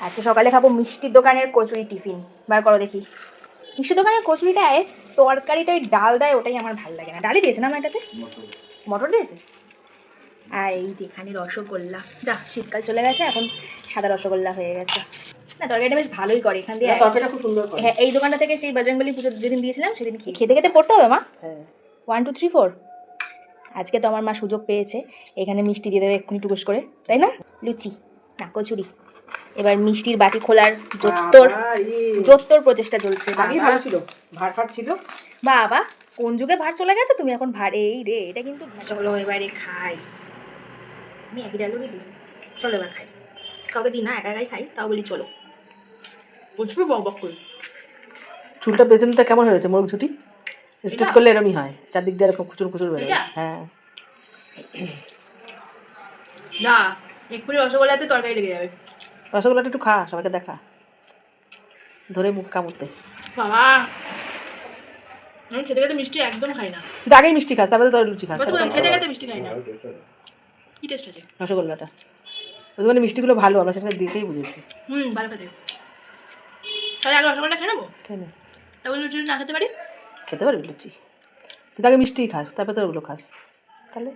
আজকে সকালে খাবো মিষ্টির দোকানের কচুরি টিফিন। বার করো দেখি। মিষ্টির দোকানের কচুরিটায় তরকারিটা ওই ডাল দেয়, ওটাই আমার ভালো লাগে না। ডালই দিয়েছে না আমার এটাতে? মটর দিয়েছে। আর এই যে এখানে রসগোল্লা, যা শীতকাল চলে গেছে, এখন সাদা রসগোল্লা হয়ে গেছে। না তরকারিটা বেশ ভালোই করে এখান দিয়ে। তরকারিটা খুব সুন্দর করে। হ্যাঁ, এই দোকানটা থেকে সেই বজরংবলী পুজো যেদিন দিয়েছিলাম সেদিন খেতে খেতে পড়তে হবে মা। হ্যাঁ 1 2 3 4। আজকে তো আমার মা সুযোগ পেয়েছে, এখানে মিষ্টি দিয়ে দেবে এক্ষুনি টুকুস করে, তাই না? লুচি না কচুরি। এবার মিষ্টির বাটি খোলার জোত্তর প্রচেষ্টা চলছে। আগেই ভালো ছিল, ভার ফাট ছিল। বাবা কোন যুগে ভার চলে গেছে, তুমি এখন ভার এই রে, এটা কিন্তু চলো এবারে খাই। আমি একই ডালু দিদি, চলো এবার খাই। কবে দিই না, একা একাই খাই, তাও বলি চলো। প্রচুর বক বক করি। চুলটা পেছনটা কেমন হয়েছে মোরগ ছুটি? স্ট্রেট করলে এরমই হয়, চারদিক দিয়ে এরকম খুচুর খুচুর বেরোয়। হ্যাঁ না এক্ষুনি রসগোল্লাতে তরকারি লেগে যাবে। রসগোল্লাটা একটু খা, সবাইকে দেখা, ধরে মুখে কামড়তে। বাবা আমি খেতে খেতে মিষ্টি একদম খাই না। তুই আগেই মিষ্টি খাস, তারপরে তোর লুচি খাস। খেতে খেতে মিষ্টি খাই না। কি টেস্ট আছে রসগোল্লাটা, ওই দোকানে মিষ্টিগুলো ভালো, আমরা সেখানে দেখেই বুঝেছি। ভালো খেতে। তাহলে আগে রসগোল্লা খেয়ে নেবো, কেন তারপরে লুচি না খেতে পারি? খেতে পারবি লুচি? তুই আগে মিষ্টি খাস, তারপরে তোর ওগুলো খাস, তাহলে